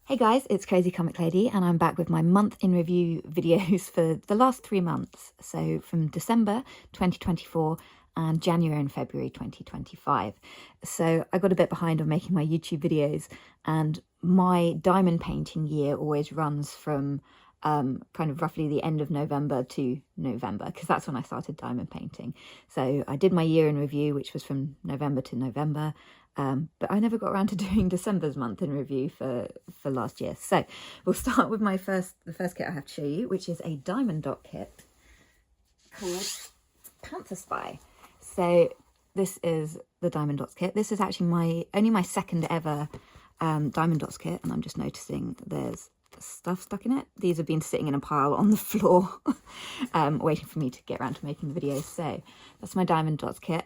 Hey guys, it's Crazy Comic Lady and I'm back with my month in review videos for the last 3 months. So from December 2024 and January and February 2025. So I got a bit behind on making my YouTube videos, and my diamond painting year always runs from kind of roughly the end of November to November, because that's when I started diamond painting. So I did my year in review, which was from November to November. But I never got around to doing December's month in review for last year. So we'll start with the first kit I have to show you, which is a diamond dot kit called Panther Spy. So this is the diamond dots kit. This is actually only my second ever diamond dots kit, and I'm just noticing that there's stuff stuck in it. These have been sitting in a pile on the floor waiting for me to get around to making the videos. So that's my diamond dots kit.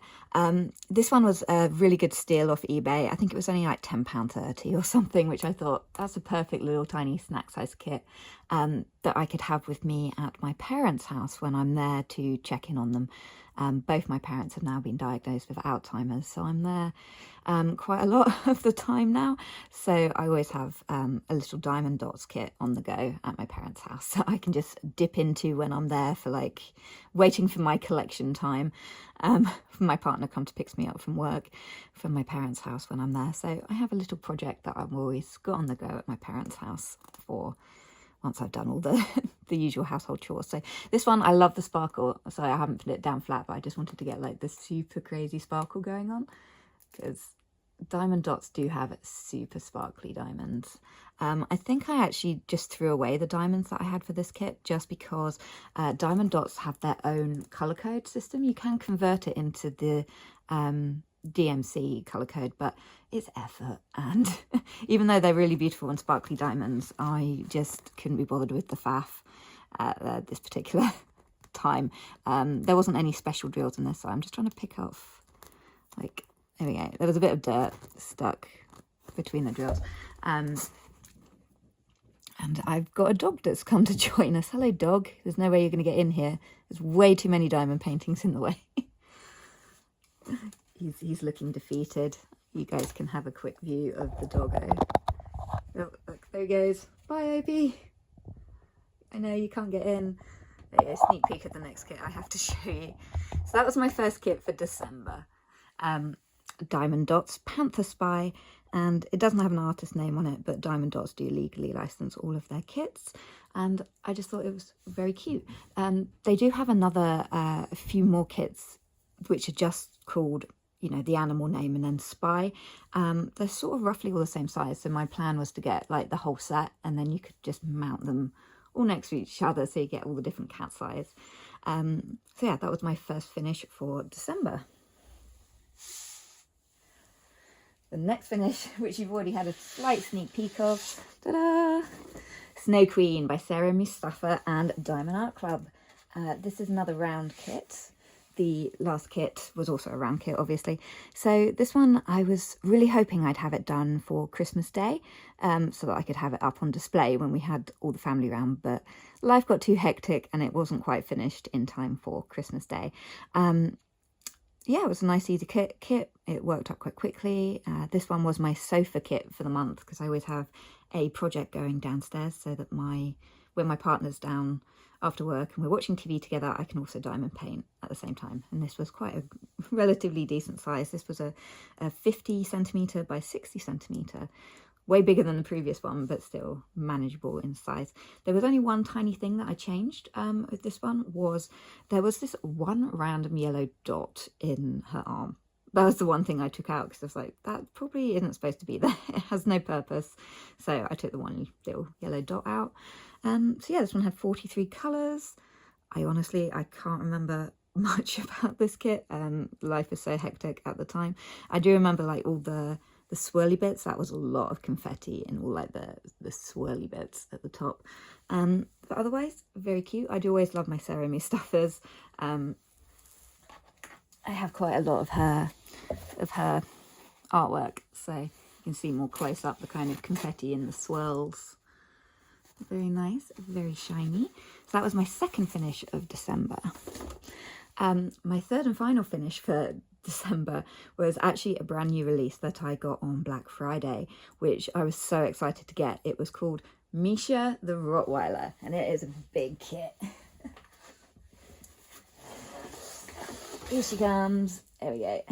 This one was a really good steal off eBay. I think it was only like £10.30 or something, which I thought that's a perfect little tiny snack size kit that I could have with me at my parents' house when I'm there to check in on them. Both my parents have now been diagnosed with Alzheimer's, so I'm there quite a lot of the time now. So I always have a little diamond dots kit on the go at my parents' house, so I can just dip into when I'm there for like waiting for my collection time. For my partner come to pick me up from work from my parents' house when I'm there. So I have a little project that I've always got on the go at my parents' house for once I've done all the usual household chores. So this one, I love the sparkle. So I haven't put it down flat, but I just wanted to get like the super crazy sparkle going on, because diamond dots do have super sparkly diamonds. I think I actually just threw away the diamonds that I had for this kit, just because diamond dots have their own color code system. You can convert it into the DMC color code, but it's effort, and even though they're really beautiful and sparkly diamonds, I just couldn't be bothered with the faff at this particular time. There wasn't any special drills in this, so I'm just trying to pick off, like, there we go, there was a bit of dirt stuck between the drills. And I've got a dog that's come to join us. Hello dog, there's no way you're going to get in here, there's way too many diamond paintings in the way. He's looking defeated. You guys can have a quick view of the doggo. Oh, look, there he goes. Bye, Opie. I know you can't get in. There you go, sneak peek at the next kit I have to show you. So that was my first kit for December. Diamond Dots Panther Spy, and it doesn't have an artist name on it, but Diamond Dots do legally license all of their kits, and I just thought it was very cute. They do have a few more kits which are just called, you know, the animal name and then Spy. They're sort of roughly all the same size, so my plan was to get like the whole set, and then you could just mount them all next to each other so you get all the different cat size. So yeah, that was my first finish for December. The next finish, which you've already had a slight sneak peek of, ta-da! Snow Queen by Sarah Mustafa and Diamond Art Club. This is another round kit. The last kit was also a round kit, obviously. So this one, I was really hoping I'd have it done for Christmas Day, so that I could have it up on display when we had all the family round, but life got too hectic and it wasn't quite finished in time for Christmas Day. Yeah, it was a nice easy kit. It worked up quite quickly. This one was my sofa kit for the month, because I always have a project going downstairs so that when my partner's down after work and we're watching TV together, I can also diamond paint at the same time. And this was quite a relatively decent size. This was a 50 centimetre by 60 centimetre, way bigger than the previous one, but still manageable in size. There was only one tiny thing that I changed with this one. There was this one random yellow dot in her arm. That was the one thing I took out, because I was like, that probably isn't supposed to be there. It has no purpose. So I took the one little yellow dot out. So yeah, this one had 43 colours. I can't remember much about this kit. Life was so hectic at the time. I do remember like all the swirly bits. That was a lot of confetti and all like the swirly bits at the top. But otherwise, very cute. I do always love my Sarah Mustafas. I have quite a lot of her artwork, so you can see more close up the kind of confetti and the swirls. Very nice, very shiny. So that was my second finish of December. My third and final finish for December was actually a brand new release that I got on Black Friday, which I was so excited to get. It was called Misha the Rottweiler, and it is a big kit. Here she comes. There we go.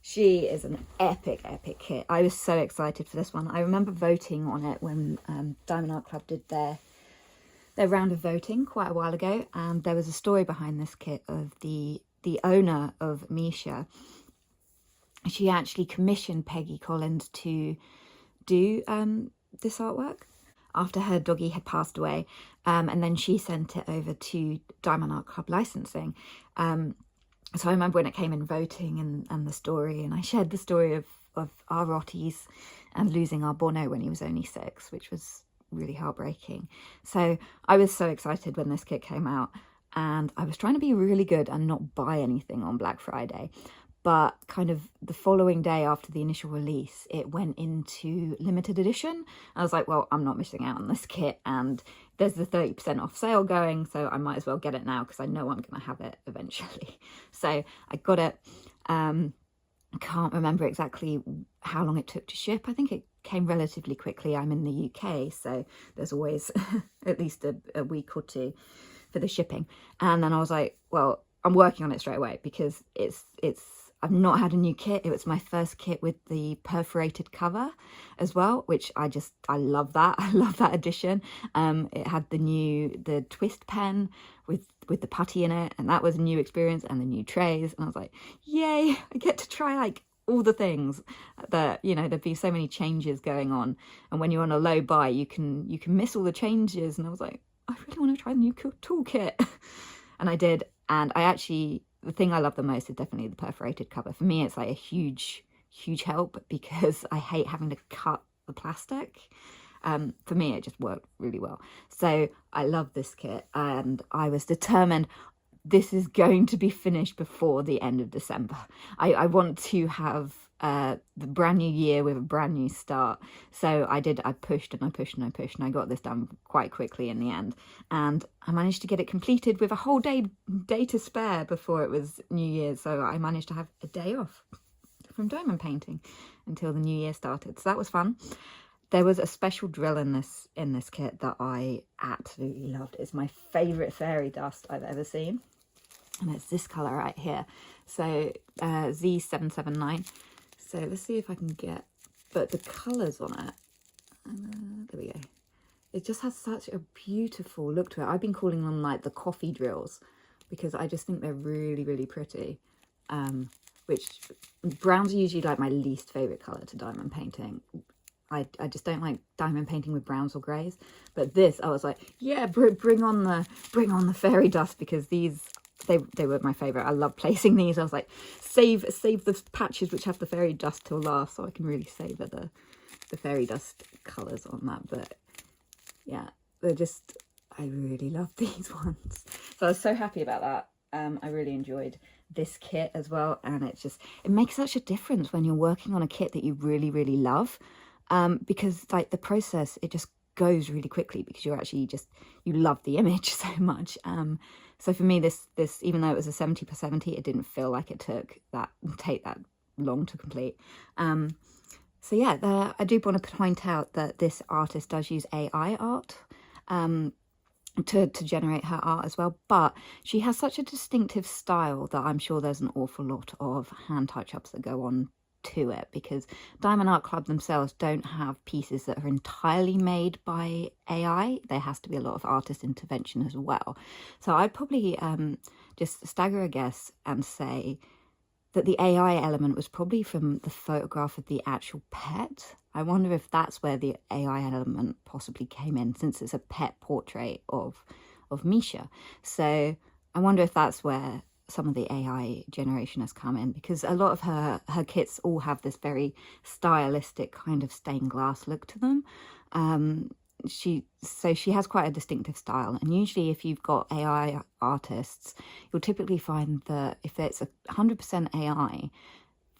She is an epic kit. I was so excited for this one. I remember voting on it when Diamond Art Club did their round of voting quite a while ago, and there was a story behind this kit of the owner of Misha. She actually commissioned Peggy Collins to do this artwork after her doggy had passed away, and then she sent it over to Diamond Art Club licensing. So I remember when it came in voting and the story, and I shared the story of our Rotties and losing our Bono when he was only 6, which was really heartbreaking. So I was so excited when this kit came out, and I was trying to be really good and not buy anything on Black Friday. But kind of the following day after the initial release, it went into limited edition. I was like, well, I'm not missing out on this kit, and there's the 30% off sale going, so I might as well get it now because I know I'm going to have it eventually. So I got it. I can't remember exactly how long it took to ship. I think it came relatively quickly. I'm in the UK, so there's always at least a week or two for the shipping. And then I was like, well, I'm working on it straight away because I've not had a new kit. It was my first kit with the perforated cover as well, which I love that. I love that addition. It had the twist pen with the putty in it, and that was a new experience, and the new trays. And I was like, yay, I get to try like all the things that, you know, there'd be so many changes going on. And when you're on a low buy, you can miss all the changes. And I was like, I really want to try the new toolkit. And I did. And the thing I love the most is definitely the perforated cover. For me, it's like a huge help because I hate having to cut the plastic. For me, it just worked really well. So I love this kit, and I was determined this is going to be finished before the end of December. I want to have the brand new year with a brand new start. So I pushed and I got this done quite quickly in the end, and I managed to get it completed with a whole day to spare before it was New Year's. So I managed to have a day off from diamond painting until the new year started. So that was fun. There was a special drill in this kit that I absolutely loved. It's my favorite fairy dust I've ever seen, and it's this color right here. So Z779. So let's see if I can get, but the colours on it, there we go. It just has such a beautiful look to it. I've been calling them like the coffee drills because I just think they're really pretty. Which brown's are usually like my least favourite colour to diamond painting. I just don't like diamond painting with browns or greys. But this, I was like, yeah, bring on the fairy dust, because these, they were my favourite. I love placing these. I was like, save the patches which have the fairy dust till last, so I can really savour the fairy dust colours on that. But yeah, I really love these ones. So I was so happy about that. I really enjoyed this kit as well, and it makes such a difference when you're working on a kit that you really love, because like the process, it just goes really quickly because you're actually you love the image so much. So for me, this even though it was a 70x70, it didn't feel like it take that long to complete. So yeah, I do want to point out that this artist does use AI art to generate her art as well, but she has such a distinctive style that I'm sure there's an awful lot of hand touch-ups that go on to it, because Diamond Art Club themselves don't have pieces that are entirely made by AI. There has to be a lot of artist intervention as well. So I'd probably just stagger a guess and say that the AI element was probably from the photograph of the actual pet. I wonder if that's where the AI element possibly came in, since it's a pet portrait of Misha. So I wonder if that's where some of the AI generation has come in, because a lot of her kits all have this very stylistic kind of stained glass look to them. She has quite a distinctive style, and usually if you've got AI artists, you'll typically find that if it's 100% AI,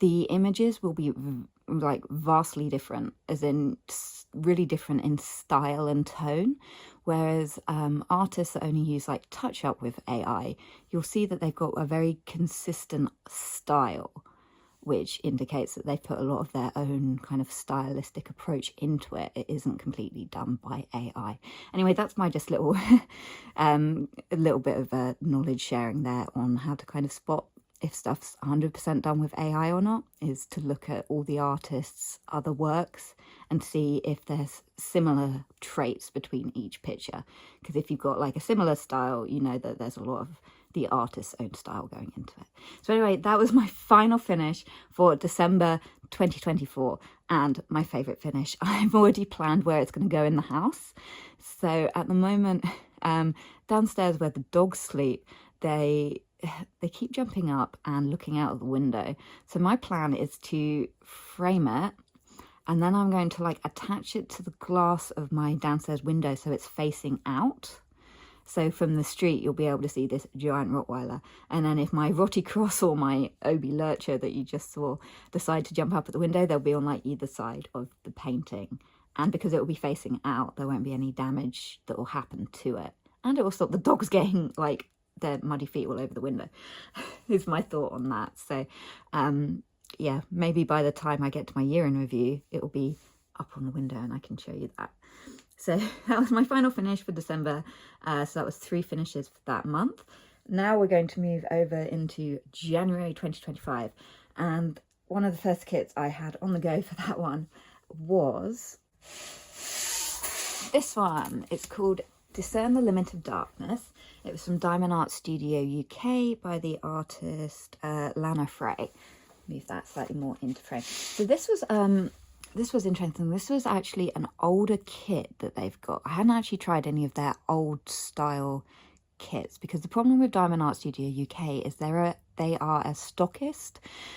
the images will be like vastly different, as in really different in style and tone. Whereas artists that only use like touch up with AI, you'll see that they've got a very consistent style, which indicates that they've put a lot of their own kind of stylistic approach into it. It isn't completely done by AI. Anyway, that's my just little a little bit of knowledge sharing there on how to kind of spot if stuff's 100% done with AI or not, is to look at all the artists' other works and see if there's similar traits between each picture. Because if you've got like a similar style, you know that there's a lot of the artist's own style going into it. So anyway, that was my final finish for December 2024, and my favourite finish. I've already planned where it's going to go in the house. So at the moment, downstairs where the dogs sleep, they keep jumping up and looking out of the window. So my plan is to frame it, and then I'm going to like attach it to the glass of my downstairs window so it's facing out. So from the street, you'll be able to see this giant Rottweiler. And then if my Rottie Cross or my Obi Lurcher that you just saw decide to jump up at the window, they'll be on like either side of the painting. And because it will be facing out, there won't be any damage that will happen to it. And it will stop the dogs getting like their muddy feet all over the window, is my thought on that. So yeah, maybe by the time I get to my year in review, it will be up on the window and I can show you that. So that was my final finish for December. So that was 3 finishes for that month. Now we're going to move over into January 2025. And one of the first kits I had on the go for that one was this one. It's called Discern the Limit of Darkness. It was from Diamond Art Studio UK by the artist Lana Frey. Move that slightly more into frame. So this was interesting. This was actually an older kit that they've got. I hadn't actually tried any of their old style kits, because the problem with Diamond Art Studio UK is they are a stockist.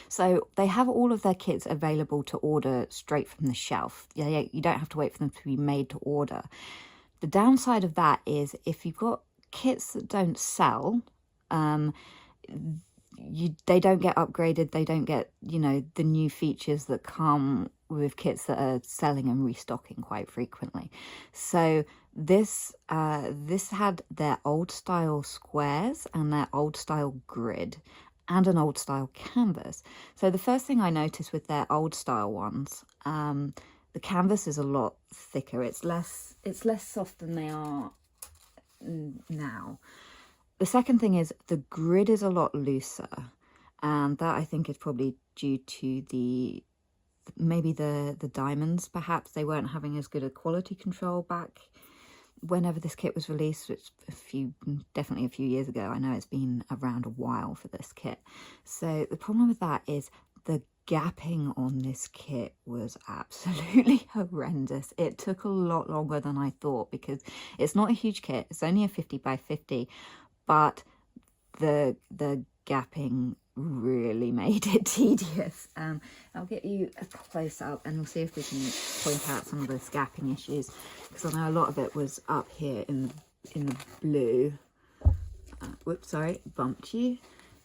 So they have all of their kits available to order straight from the shelf. Yeah, you don't have to wait for them to be made to order. The downside of that is if you've got kits that don't sell, they don't get upgraded. They don't get, you know, the new features that come with kits that are selling and restocking quite frequently. So this had their old style squares and their old style grid and an old style canvas. So the first thing I noticed with their old style ones, the canvas is a lot thicker. It's less soft than they are now. The second thing is the grid is a lot looser, and that I think is probably due to maybe the diamonds. Perhaps they weren't having as good a quality control back whenever this kit was released, which definitely a few years ago. I know it's been around a while for this kit. So the problem with that is the gapping on this kit was absolutely horrendous. It took a lot longer than I thought, because it's not a huge kit. It's only a 50 by 50, but the gapping really made it tedious. I'll get you a close up and we'll see if we can point out some of those gapping issues, because I know a lot of it was up here in the blue. Whoops, sorry, bumped you.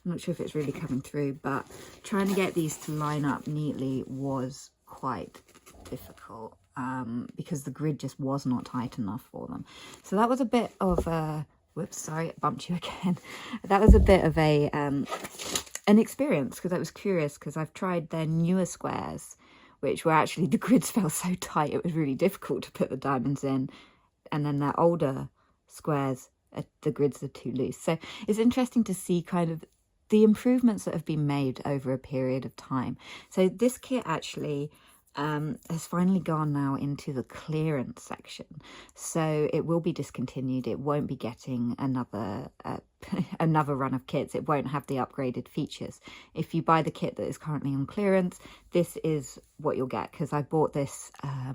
I'm not sure if it's really coming through, but trying to get these to line up neatly was quite difficult, because the grid just was not tight enough for them. So that was a bit of a, whoops, sorry, I bumped you again. That was a bit of a an experience, because I was curious, because I've tried their newer squares, which were actually, the grids felt so tight, it was really difficult to put the diamonds in. And then their older squares, the grids are too loose. So it's interesting to see kind of the improvements that have been made over a period of time. So this kit actually has finally gone now into the clearance section. So it will be discontinued. It won't be getting another run of kits. It won't have the upgraded features. If you buy the kit that is currently on clearance, this is what you'll get, because I bought this, I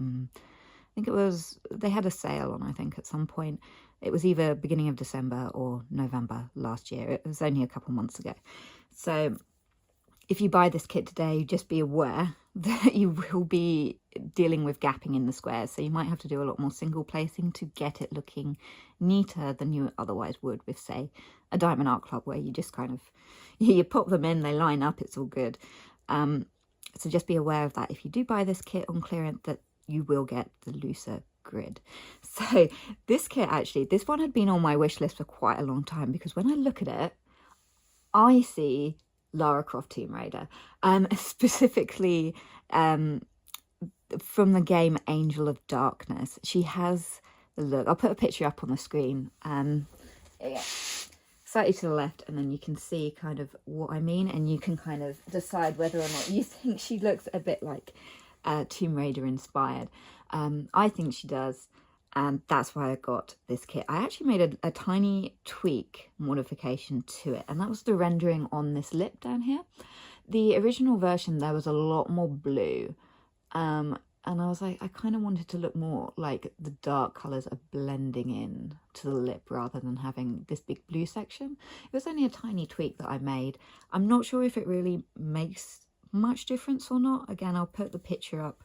think it was, they had a sale on, I think, at some point. It was either beginning of December or November last year. It was only a couple months ago. So if you buy this kit today, just be aware that you will be dealing with gapping in the squares. So you might have to do a lot more single placing to get it looking neater than you otherwise would with, say, a Diamond Art Club, where you just kind of, you pop them in, they line up, it's all good. So just be aware of that. If you do buy this kit on clearance, that you will get the looser grid. So this kit, actually, this one had been on my wish list for quite a long time, because when I look at it, I see Lara Croft Tomb Raider, specifically from the game Angel of Darkness. She has the look. I'll put a picture up on the screen. Yeah, slightly to the left, and then you can see kind of what I mean, and you can kind of decide whether or not you think she looks a bit like Tomb Raider inspired. I think she does, and that's why I got this kit. I actually made a tiny tweak modification to it, and that was the rendering on this lip down here. The original version, there was a lot more blue, and I was like, I kind of wanted to look more like the dark colours are blending in to the lip rather than having this big blue section. It was only a tiny tweak that I made. I'm not sure if it really makes much difference or not. Again, I'll put the picture up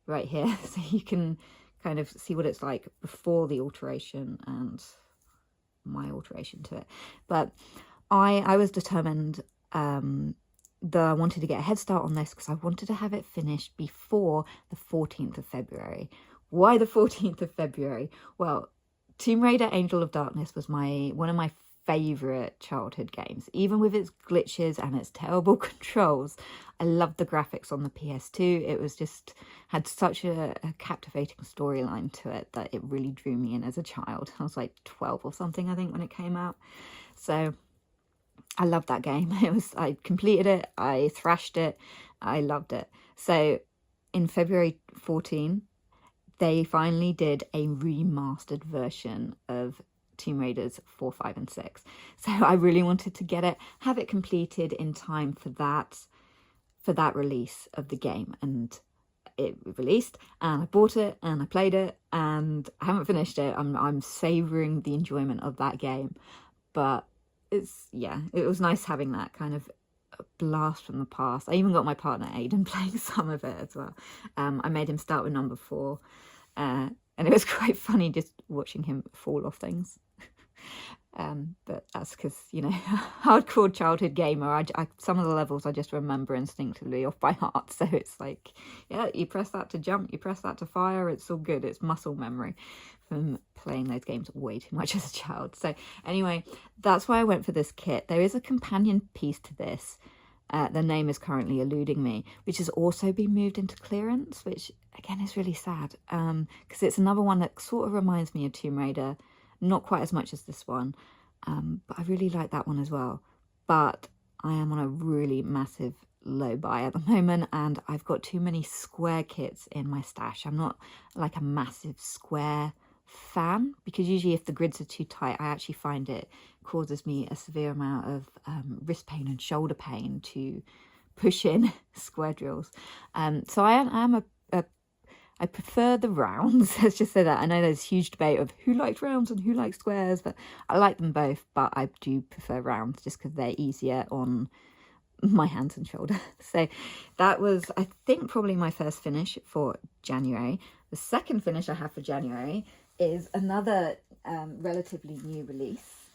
right here so you can kind of see what it's like before the alteration and my alteration to it. But I was determined that I wanted to get a head start on this because I wanted to have it finished before the 14th of February. Why the 14th of February? Well, Tomb Raider Angel of Darkness was one of my favourite childhood games. Even with its glitches and its terrible controls, I loved the graphics on the PS2. It was just, had such a captivating storyline to it that it really drew me in as a child. I was like 12 or something, I think, when it came out. So I loved that game. I completed it, I thrashed it, I loved it. So in February 14, they finally did a remastered version of Tomb Raiders 4, 5 and 6. So I really wanted to get it, have it completed in time for that release of the game. And it released, and I bought it and I played it, and I haven't finished it. I'm savouring the enjoyment of that game. But it was nice having that kind of blast from the past. I even got my partner Aiden playing some of it as well. I made him start with number 4, and it was quite funny just watching him fall off things. But that's because, you know, hardcore childhood gamer, I some of the levels I just remember instinctively off by heart. So it's like, yeah, you press that to jump, you press that to fire, it's all good. It's muscle memory from playing those games way too much as a child. So anyway, that's why I went for this kit. There is a companion piece to this. The name is currently eluding me, which has also been moved into clearance, which again is really sad, because it's another one that sort of reminds me of Tomb Raider. Not quite as much as this one, but I really like that one as well. But I am on a really massive low buy at the moment, and I've got too many square kits in my stash. I'm not like a massive square fan, because usually if the grids are too tight, I actually find it causes me a severe amount of wrist pain and shoulder pain to push in square drills. So I prefer the rounds. Let's just say that. I know there's a huge debate of who likes rounds and who likes squares, but I like them both, but I do prefer rounds just because they're easier on my hands and shoulder. So that was, I think, probably my first finish for January. The second finish I have for January is another relatively new release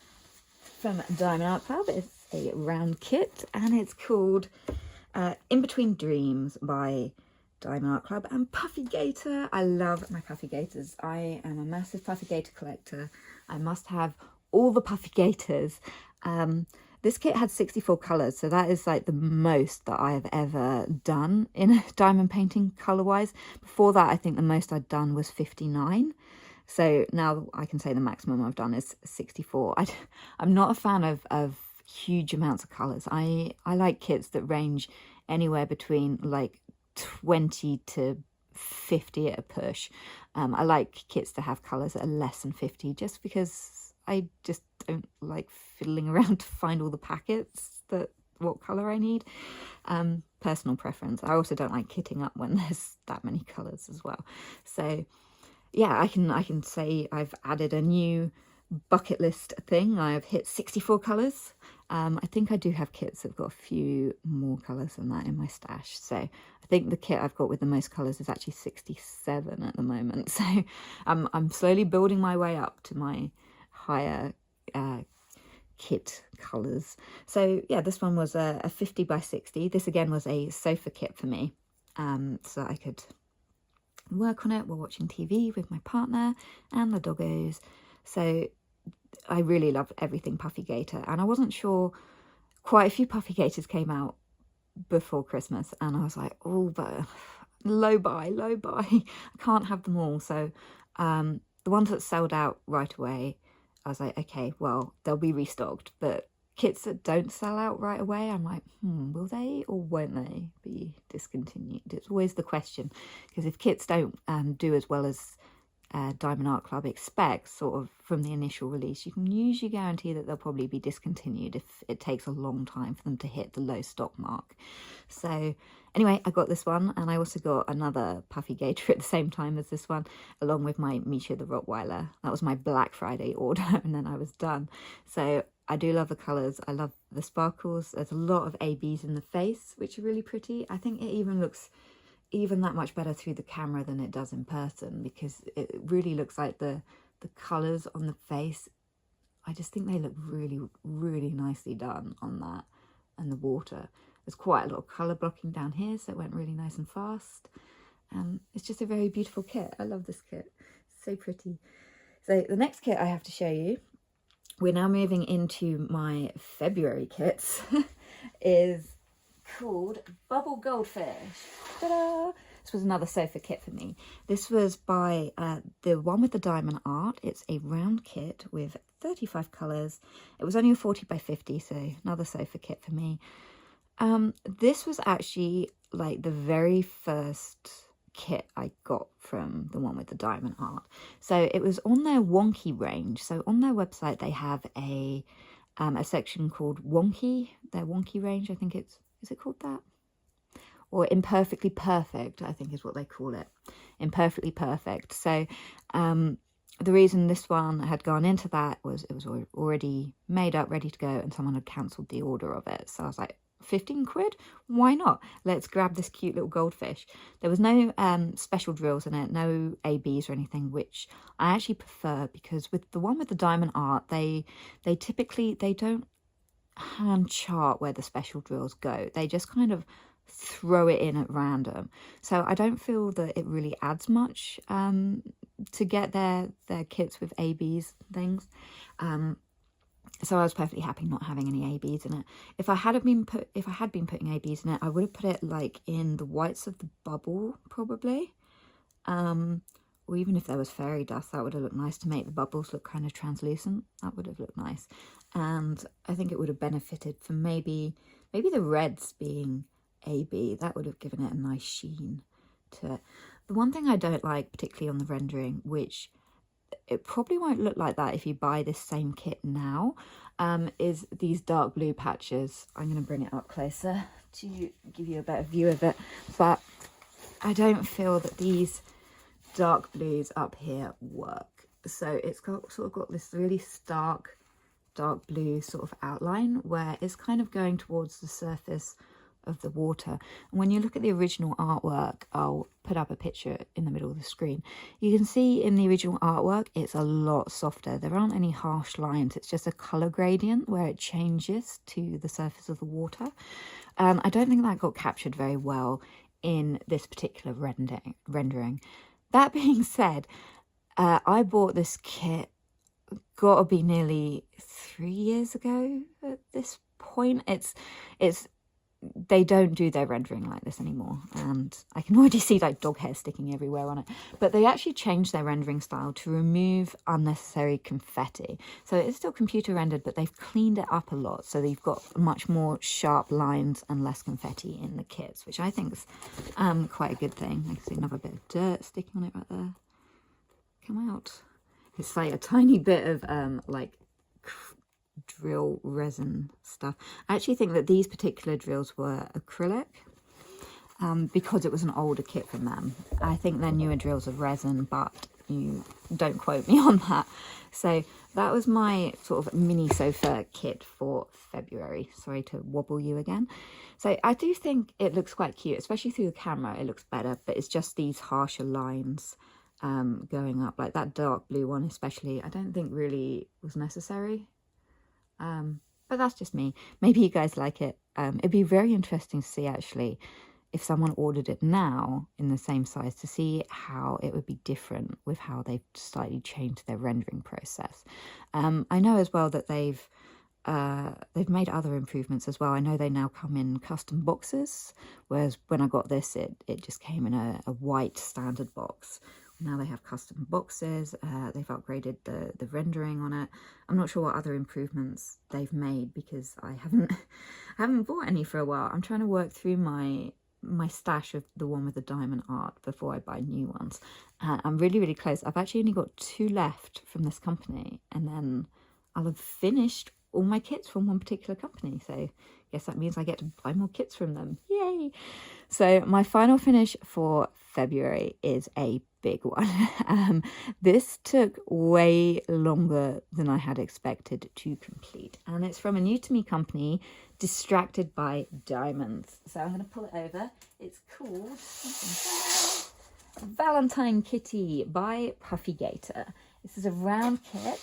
from Diamond Art Club. It's a round kit, and it's called In Between Dreams by Diamond Art Club and Puffy Gator. I love my Puffy Gators. I am a massive Puffy Gator collector. I must have all the Puffy Gators. This kit had 64 colours, so that is like the most that I have ever done in a diamond painting colour-wise. Before that, I think the most I'd done was 59. So now I can say the maximum I've done is 64. I'm not a fan of huge amounts of colours. I like kits that range anywhere between like 20 to 50 at a push. I like kits to have colours that are less than 50, just because I just don't like fiddling around to find all the packets what colour I need. Personal preference. I also don't like kitting up when there's that many colours as well. So yeah, I can say I've added a new bucket list thing. I've hit 64 colours. I think I do have kits that have got a few more colours than that in my stash. So I think the kit I've got with the most colours is actually 67 at the moment. So I'm slowly building my way up to my higher kit colours. So yeah, this one was a 50 by 60. This again was a sofa kit for me, so I could work on it while watching TV with my partner and the doggos. So I really loved everything Puffy Gator, and I wasn't sure, quite a few Puffy Gators came out before Christmas, and I was like, oh, but low buy. I can't have them all. So the ones that sold out right away, I was like, okay, well, they'll be restocked. But kits that don't sell out right away, I'm like, will they or won't they be discontinued? It's always the question, because if kits don't do as well as Diamond Art Club expects sort of from the initial release, you can usually guarantee that they'll probably be discontinued if it takes a long time for them to hit the low stock mark. So anyway, I got this one, and I also got another Puffy Gator at the same time as this one, along with my Misha the Rottweiler. That was my Black Friday order, and then I was done. So I do love the colours. I love the sparkles. There's a lot of ABs in the face, which are really pretty. I think it even looks even that much better through the camera than it does in person, because it really looks like the colours on the face, I just think they look really, really nicely done on that, and the water. There's quite a lot of colour blocking down here, so it went really nice and fast. It's just a very beautiful kit. I love this kit. It's so pretty. So the next kit I have to show you, we're now moving into my February kits, is called Bubble Goldfish. Ta-da! This was another sofa kit for me. This was by the one with the diamond art. It's a round kit with 35 colours. It was only a 40 by 50, so another sofa kit for me. This was actually like the very first kit I got from the one with the diamond art. So it was on their Wonky range. So on their website they have a section called Wonky, their Wonky range, I think it's, is it called that? Or Imperfectly Perfect, I think is what they call it. Imperfectly Perfect. So the reason this one had gone into that was it was already made up, ready to go, and someone had cancelled the order of it. So I was like, 15 quid? Why not? Let's grab this cute little goldfish. There was no special drills in it, no ABs or anything, which I actually prefer, because with the one with the diamond art, they typically, they don't hand chart where the special drills go. They just kind of throw it in at random. So I don't feel that it really adds much to get their kits with ABs and things. So I was perfectly happy not having any ABs in it. If I had been putting ABs in it, I would have put it like in the whites of the bubble, probably. Or even if there was fairy dust, that would have looked nice to make the bubbles look kind of translucent. That would have looked nice. And I think it would have benefited from maybe the reds being AB. That would have given it a nice sheen to it. The one thing I don't like, particularly on the rendering, which it probably won't look like that if you buy this same kit now, is these dark blue patches. I'm going to bring it up closer to give you a better view of it. But I don't feel that these dark blues up here work. So it's got sort of got this really stark dark blue sort of outline where it's kind of going towards the surface of the water. And when you look at the original artwork, I'll put up a picture in the middle of the screen, you can see in the original artwork it's a lot softer. There aren't any harsh lines, it's just a color gradient where it changes to the surface of the water. I don't think that got captured very well in this particular rendering. That being said, I bought this kit, gotta be nearly 3 years ago at this point. They don't do their rendering like this anymore, and I can already see like dog hair sticking everywhere on it. But they actually changed their rendering style to remove unnecessary confetti. So it's still computer rendered, but they've cleaned it up a lot. So they've got much more sharp lines and less confetti in the kits, which I think is quite a good thing. I can see another bit of dirt sticking on it right there. Come out. It's like a tiny bit of like drill resin stuff. I actually think that these particular drills were acrylic because it was an older kit from them. I think their newer drills are resin, but you don't quote me on that. So that was my sort of mini sofa kit for February. Sorry to wobble you again. So I do think it looks quite cute, especially through the camera. It looks better, but it's just these harsher lines going up, like that dark blue one especially, I don't think really was necessary. But that's just me. Maybe you guys like it. It'd be very interesting to see actually if someone ordered it now in the same size, to see how it would be different with how they've slightly changed their rendering process. I know as well that they've made other improvements as well. I know they now come in custom boxes, whereas when I got this, it just came in a white standard box. Now they have custom boxes. They've upgraded the rendering on it. I'm not sure what other improvements they've made because I haven't bought any for a while. I'm trying to work through my stash of the one with the diamond art before I buy new ones. I'm really close. I've actually only got 2 left from this company, and then I'll have finished all my kits from one particular company. So I guess that means I get to buy more kits from them. Yay! So my final finish for February is a big one. This took way longer than I had expected to complete, and it's from a new to me company, Distracted by Diamonds. So I'm going to pull it over. It's called Valentine Kitty by Puffy Gator. This is a round kit.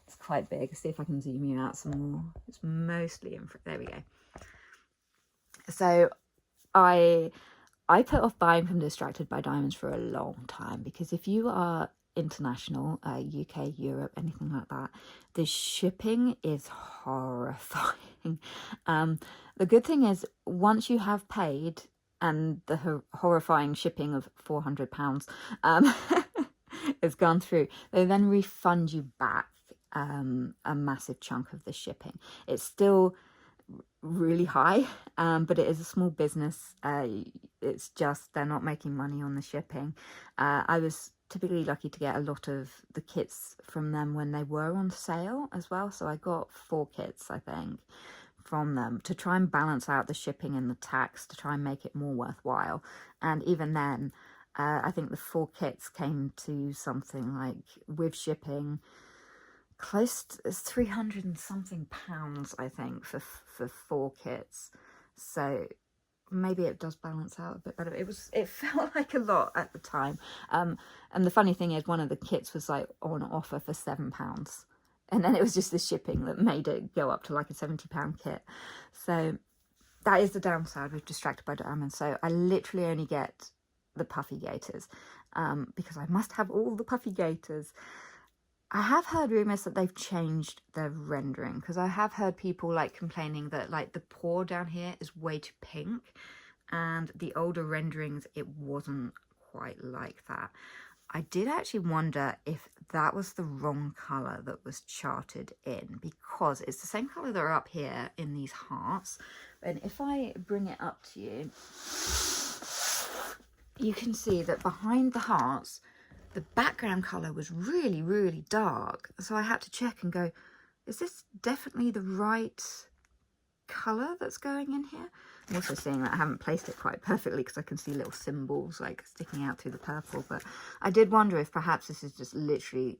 It's quite big. Let's see if I can zoom you out some more. It's mostly in front. There we go. So I put off buying from Distracted by Diamonds for a long time, because if you are international, UK, Europe, anything like that, the shipping is horrifying. The good thing is, once you have paid and the horrifying shipping of £400 has gone through, they then refund you back a massive chunk of the shipping. It's still really high, but it is a small business. It's just they're not making money on the shipping. I was typically lucky to get a lot of the kits from them when they were on sale as well, so I got 4 kits I think from them to try and balance out the shipping and the tax, to try and make it more worthwhile. And even then, I think the 4 kits came to something like, with shipping, close to 300 and something pounds, I think, for 4 kits. So maybe it does balance out a bit better. It felt like a lot at the time. And the funny thing is, one of the kits was like on offer for £7, and then it was just the shipping that made it go up to like a £70 kit. So that is the downside with Distracted by Diamonds. So I literally only get the Puffy Gators, because I must have all the Puffy Gators. I have heard rumours that they've changed their rendering, because I have heard people like complaining that like the paw down here is way too pink, and the older renderings it wasn't quite like that. I did actually wonder if that was the wrong colour that was charted in, because it's the same colour that are up here in these hearts. And if I bring it up to you, you can see that behind the hearts, the background colour was really dark. So I had to check and go, is this definitely the right colour that's going in here? I'm also seeing that I haven't placed it quite perfectly, because I can see little symbols like sticking out through the purple. But I did wonder if perhaps this is just literally,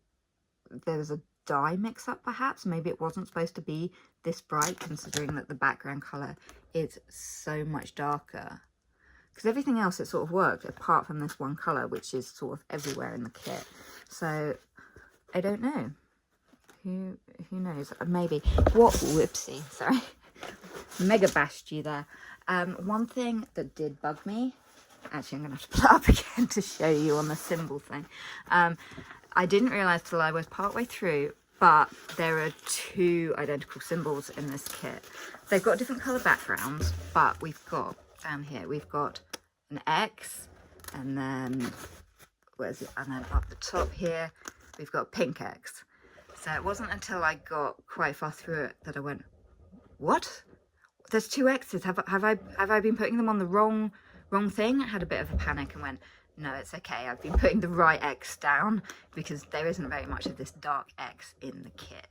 there was a dye mix up perhaps. Maybe it wasn't supposed to be this bright, considering that the background colour is so much darker. Because everything else, it sort of worked, apart from this one colour, which is sort of everywhere in the kit. So I don't know. Who knows? Maybe. What? Whoopsie. Sorry. Mega bashed you there. One thing that did bug me, actually I'm going to have to put it up again to show you on the symbol thing. I didn't realise till I was partway through, but there are 2 identical symbols in this kit. They've got different colour backgrounds, but we've got, down here, we've got an X, and then, where's it? And then up the top here, we've got a pink X. So it wasn't until I got quite far through it that I went, what? There's 2 X's. Have I been putting them on the wrong thing? I had a bit of a panic and went, no, it's okay. I've been putting the right X down, because there isn't very much of this dark X in the kit.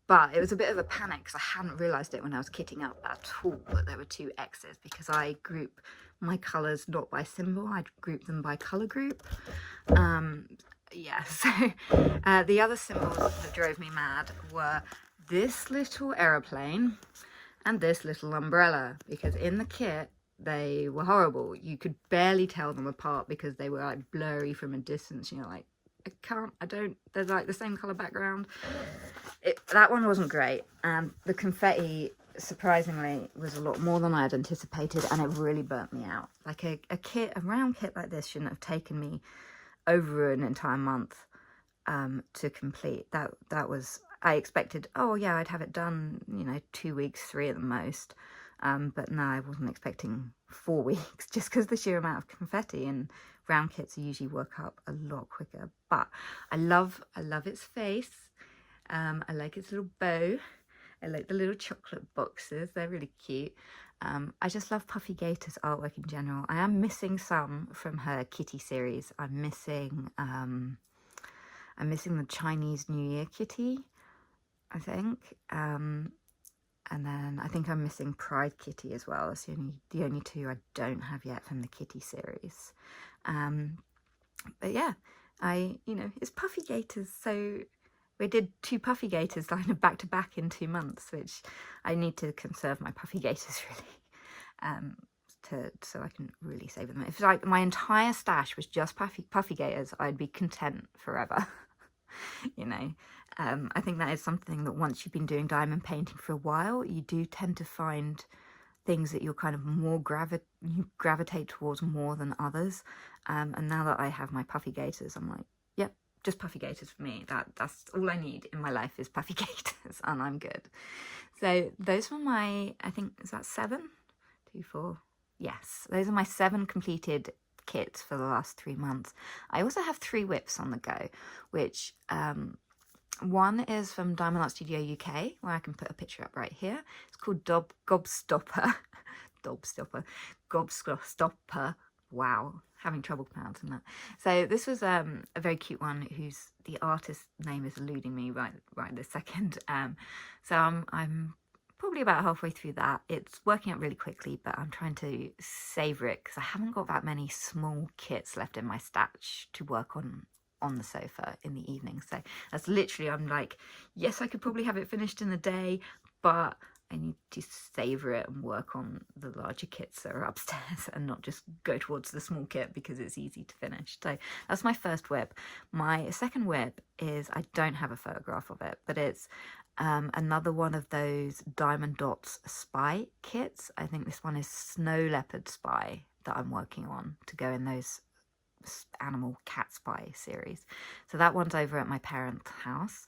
But it was a bit of a panic because I hadn't realised it when I was kitting up at all, that there were 2 X's, because I group my colours not by symbol, I group them by colour group. Yeah, so the other symbols that drove me mad were this little aeroplane and this little umbrella, because in the kit they were horrible. You could barely tell them apart because they were like blurry from a distance. You know, like, they're like the same colour background. That one wasn't great, and the confetti surprisingly was a lot more than I had anticipated, and it really burnt me out. Like a round kit like this shouldn't have taken me over an entire month to complete. That was, I expected, oh yeah, I'd have it done, you know, 2 weeks, 3 at the most. But no, I wasn't expecting 4 weeks, just because the sheer amount of confetti, and round kits usually work up a lot quicker. But I love its face. I like its little bow. I like the little chocolate boxes. They're really cute. I just love Puffy Gator's artwork in general. I am missing some from her kitty series. I'm missing the Chinese New Year kitty, I think. And then I think I'm missing Pride Kitty as well. It's the only two I don't have yet from the kitty series. But yeah, it's Puffy Gators, so we did 2 Puffy Gators lined up back to back in 2 months, which I need to conserve my Puffy Gators really, so I can really save them. If like my entire stash was just Puffy Gators, I'd be content forever. You know, I think that is something that once you've been doing diamond painting for a while, you do tend to find things that you're kind of more you gravitate towards more than others. And now that I have my Puffy Gators, I'm like, yep, just Puffy Gators for me. That's all I need in my life is Puffy Gators, and I'm good. So those were my, I think, is that 7? 2, 4? Yes, those are my 7 completed kits for the last 3 months. I also have 3 WIPs on the go, which one is from Diamond Art Studio UK, where I can put a picture up right here. It's called Gobstopper. Gobstopper. Wow, having trouble pronouncing that. So this was a very cute one whose the artist name is eluding me right this second. So I'm probably about halfway through that. It's working out really quickly, but I'm trying to savor it because I haven't got that many small kits left in my stash to work on the sofa in the evening. So that's literally, I'm like, yes, I could probably have it finished in the day, but I need to savor it and work on the larger kits that are upstairs and not just go towards the small kit because it's easy to finish. So that's my first WIP. My second WIP is, I don't have a photograph of it, but it's another one of those Diamond Dots spy kits. I think this one is Snow Leopard Spy that I'm working on to go in those animal cat spy series. So that one's over at my parents' house.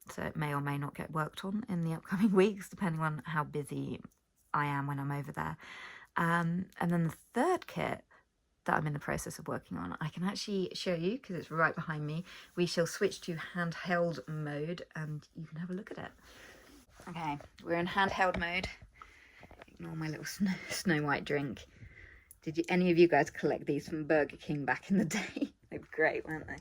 So it may or may not get worked on in the upcoming weeks, depending on how busy I am when I'm over there. And then the third kit that I'm in the process of working on, I can actually show you because it's right behind me. We shall switch to handheld mode and you can have a look at it. Okay, we're in handheld mode. Ignore my little Snow White drink. Did any of you guys collect these from Burger King back in the day? They were great, weren't they?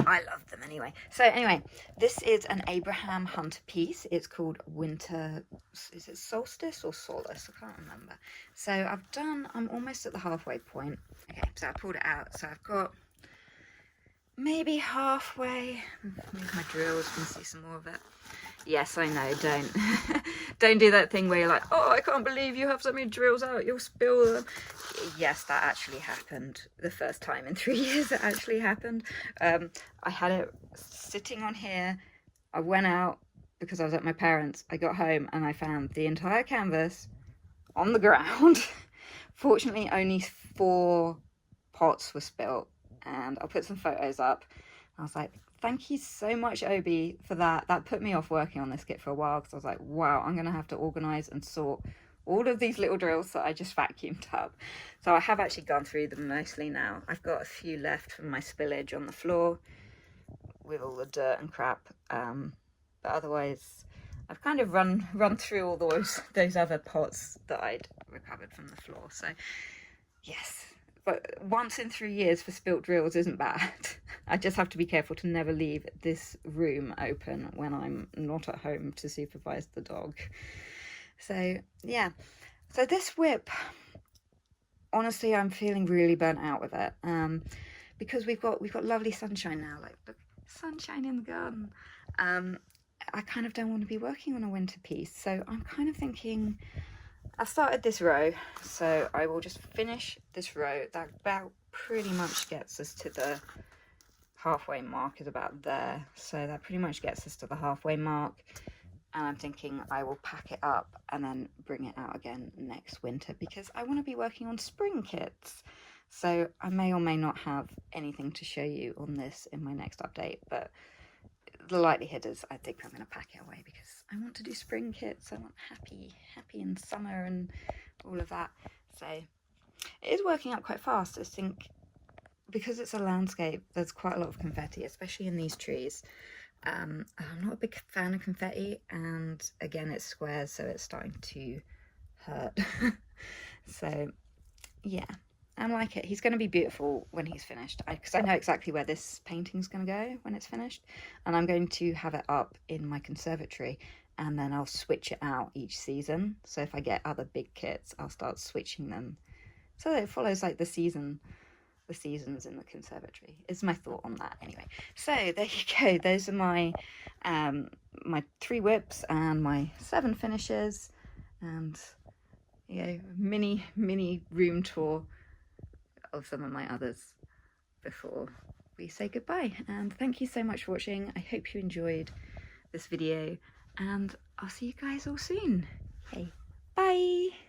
I loved them anyway. So anyway, this is an Abraham Hunter piece. It's called Winter, is it Solstice or Solace? I can't remember. So I'm almost at the halfway point. Okay, so I pulled it out. So I've got maybe halfway. Move my drills, you can see some more of it. Yes, I know, don't do that thing where you're like, oh, I can't believe you have so many drills out, you'll spill them. Yes, that actually happened. The first time in 3 years it actually happened. I had it sitting on here. I went out because I was at my parents'. I got home and I found the entire canvas on the ground. Fortunately, only 4 pots were spilt, and I'll put some photos up. I was like, thank you so much, Obi, for that. That put me off working on this kit for a while because I was like, wow, I'm going to have to organise and sort all of these little drills that I just vacuumed up. So I have actually gone through them mostly now. I've got a few left from my spillage on the floor with all the dirt and crap. But otherwise, I've kind of run through all those other pots that I'd recovered from the floor. So yes. But once in 3 years for spilt drills isn't bad. I just have to be careful to never leave this room open when I'm not at home to supervise the dog. So yeah, so this WIP, honestly, I'm feeling really burnt out with it. Because we've got lovely sunshine now. Like, look, sunshine in the garden. I kind of don't want to be working on a winter piece. So I'm kind of thinking, I started this row, so I will just finish this row. That about pretty much gets us to the halfway mark is about there, so that pretty much gets us to the halfway mark. And I'm thinking I will pack it up and then bring it out again next winter, because I want to be working on spring kits. So I may or may not have anything to show you on this in my next update, but the likelihood is I think I'm going to pack it away because I want to do spring kits. I want happy in summer and all of that. So it is working out quite fast. I think because it's a landscape, there's quite a lot of confetti, especially in these trees. I'm not a big fan of confetti, and again it's squares, so it's starting to hurt. So yeah, I like it. He's going to be beautiful when he's finished, because I know exactly where this painting's going to go when it's finished, and I'm going to have it up in my conservatory, and then I'll switch it out each season. So if I get other big kits, I'll start switching them so that it follows like the seasons in the conservatory. Is my thought on that anyway. So there you go. Those are my my 3 WIPs and my 7 finishes, and you know, mini room tour of some of my others before we say goodbye. And thank you so much for watching. I hope you enjoyed this video, and I'll see you guys all soon. Okay, bye.